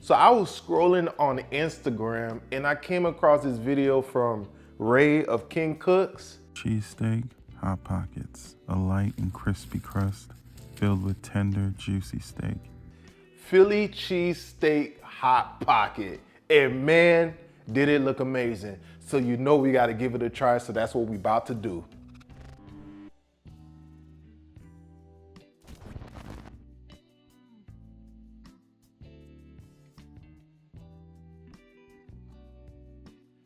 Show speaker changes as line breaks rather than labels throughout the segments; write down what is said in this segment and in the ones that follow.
So I was scrolling on Instagram and I came across this video from Ray of King Cooks.
Cheesesteak, Hot Pockets, a light and crispy crust filled with tender, juicy steak.
Philly cheesesteak hot pocket. And man, did it look amazing. So you know we gotta give it a try, so that's what we about to do.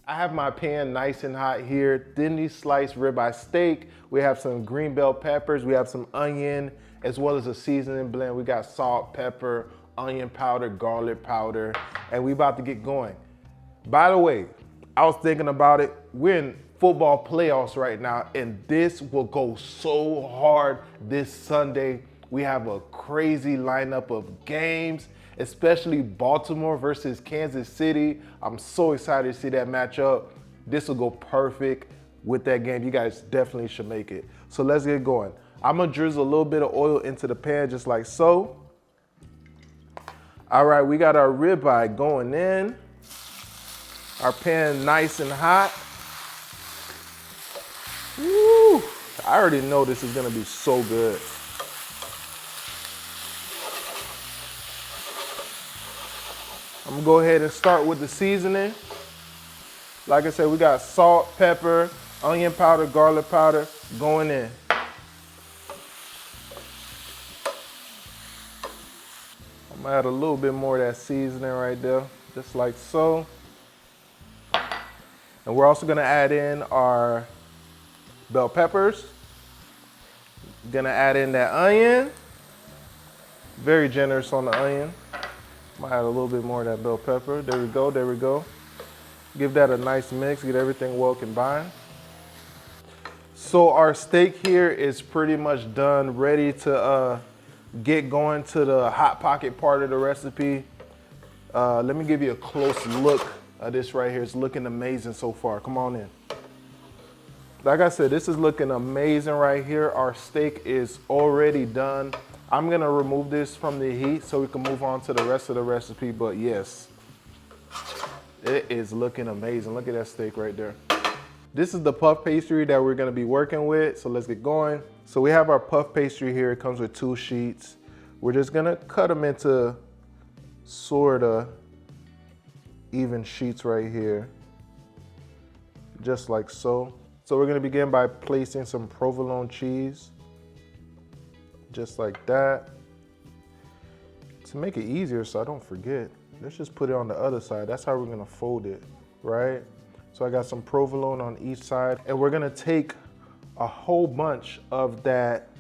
I have my pan nice and hot here. Thinly sliced ribeye steak. We have some green bell peppers. We have some onion, as well as a seasoning blend. We got salt, pepper, onion powder, garlic powder, and we about to get going. By the way, I was thinking about it. We're in football playoffs right now, and this will go so hard this Sunday. We have a crazy lineup of games, especially Baltimore versus Kansas City. I'm so excited to see that matchup. This will go perfect with that game. You guys definitely should make it. So let's get going. I'm gonna drizzle a little bit of oil into the pan just like so. All right, we got our ribeye going in. Our pan nice and hot. Woo! I already know this is gonna be so good. I'm gonna go ahead and start with the seasoning. Like I said, we got salt, pepper, onion powder, garlic powder going in. I'm gonna add a little bit more of that seasoning right there, just like so. And we're also gonna add in our bell peppers. Gonna add in that onion. Very generous on the onion. Might add a little bit more of that bell pepper. There we go, there we go. Give that a nice mix, get everything well combined. So our steak here is pretty much done, ready to get going to the hot pocket part of the recipe. Let me give you a close look at this right here. It's looking amazing so far. Come on in. Like I said, this is looking amazing right here. Our steak is already done. I'm gonna remove this from the heat so we can move on to the rest of the recipe, but yes, it is looking amazing. Look at that steak right there. This is the puff pastry that we're gonna be working with, so let's get going. So we have our puff pastry here. It comes with 2 sheets. We're just gonna cut them into sorta even sheets right here, just like so. So we're gonna begin by placing some provolone cheese, just like that. To make it easier so I don't forget, let's just put it on the other side. That's how we're gonna fold it, right? So I got some provolone on each side, and we're gonna take a whole bunch of that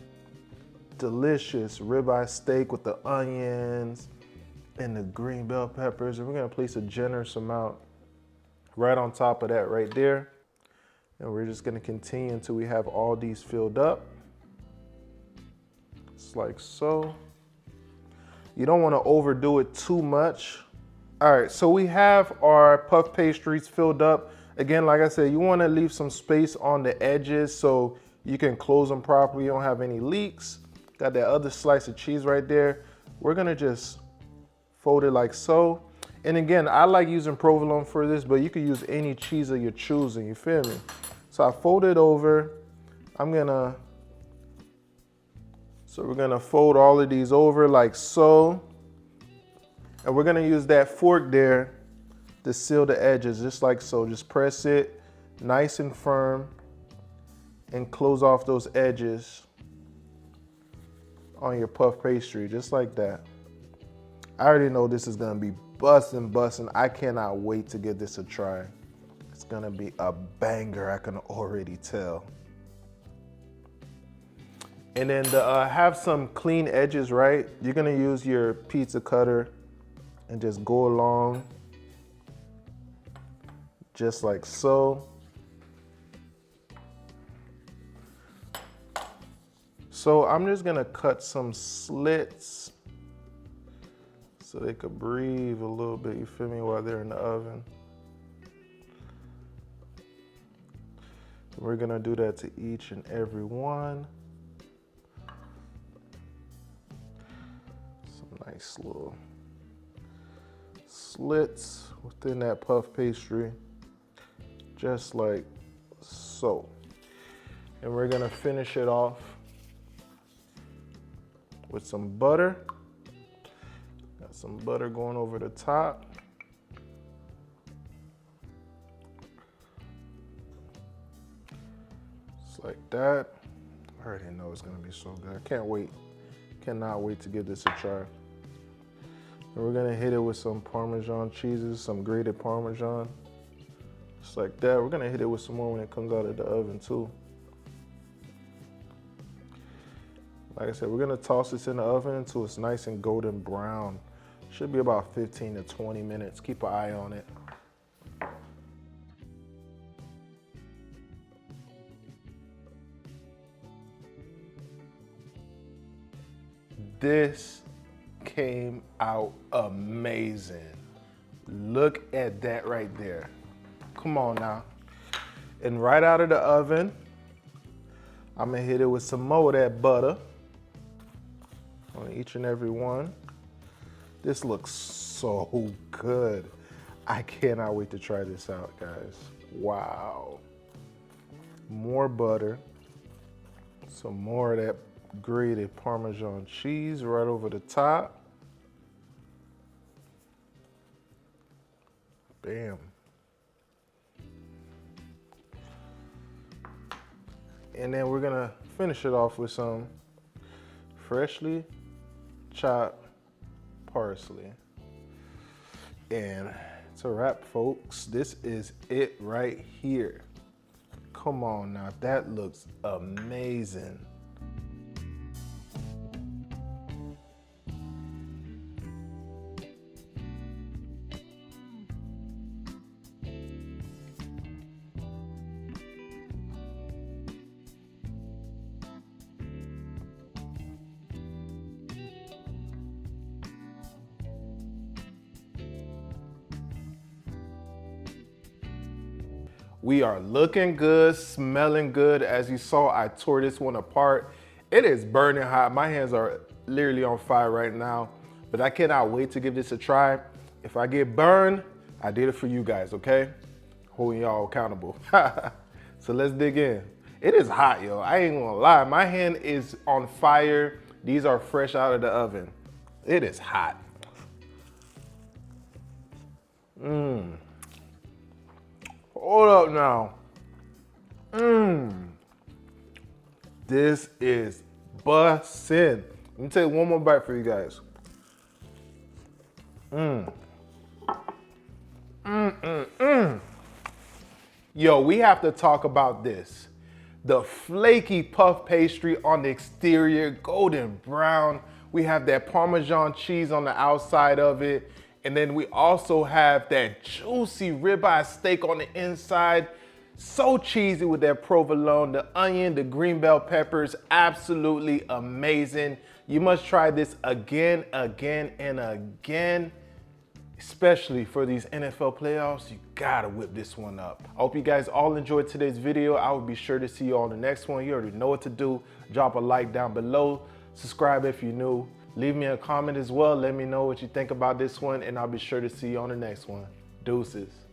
delicious ribeye steak with the onions and the green bell peppers, and we're gonna place a generous amount right on top of that right there. And we're just gonna continue until we have all these filled up. Just like so. You don't wanna overdo it too much. All right, so we have our puff pastries filled up. Again, like I said, you wanna leave some space on the edges so you can close them properly, you don't have any leaks. Got that other slice of cheese right there. We're gonna just fold it like so. And again, I like using provolone for this, but you can use any cheese of your choosing, you feel me? So I fold it over. So we're gonna fold all of these over like so. And we're gonna use that fork there to seal the edges, just like so. Just press it nice and firm and close off those edges on your puff pastry, just like that. I already know this is gonna be bussin'. I cannot wait to give this a try. It's gonna be a banger, I can already tell. And then to have some clean edges, right? You're gonna use your pizza cutter and just go along, just like so. So I'm just gonna cut some slits so they could breathe a little bit, you feel me, while they're in the oven. We're gonna do that to each and every one. Some nice little slits within that puff pastry, just like so. And we're gonna finish it off with some butter. Got some butter going over the top. Just like that. I already know it's gonna be so good. I can't wait. Cannot wait to give this a try. And we're gonna hit it with some Parmesan cheeses, some grated Parmesan. Just like that. We're gonna hit it with some more when it comes out of the oven too. Like I said, we're gonna toss this in the oven until it's nice and golden brown. Should be about 15 to 20 minutes. Keep an eye on it. This came out amazing. Look at that right there. Come on now. And right out of the oven, I'm gonna hit it with some more of that butter on each and every one. This looks so good. I cannot wait to try this out, guys. Wow. More butter, some more of that grated Parmesan cheese right over the top. Bam. And then we're gonna finish it off with some freshly chopped parsley. And it's a wrap, folks. This is it right here. Come on now, that looks amazing. We are looking good, smelling good. As you saw, I tore this one apart. It is burning hot. My hands are literally on fire right now, but I cannot wait to give this a try. If I get burned, I did it for you guys, okay? Holding y'all accountable. So let's dig in. It is hot, yo. I ain't gonna lie. My hand is on fire. These are fresh out of the oven. It is hot. Hold up now. This is bussin'. Let me take one more bite for you guys. Yo, we have to talk about this. The flaky puff pastry on the exterior, golden brown. We have that Parmesan cheese on the outside of it. And then we also have that juicy ribeye steak on the inside. So cheesy with that provolone, the onion, the green bell peppers, absolutely amazing. You must try this again, again, and again. Especially for these NFL playoffs, you gotta whip this one up. I hope you guys all enjoyed today's video. I will be sure to see you on the next one. You already know what to do. Drop a like down below. Subscribe if you're new. Leave me a comment as well. Let me know what you think about this one, and I'll be sure to see you on the next one. Deuces.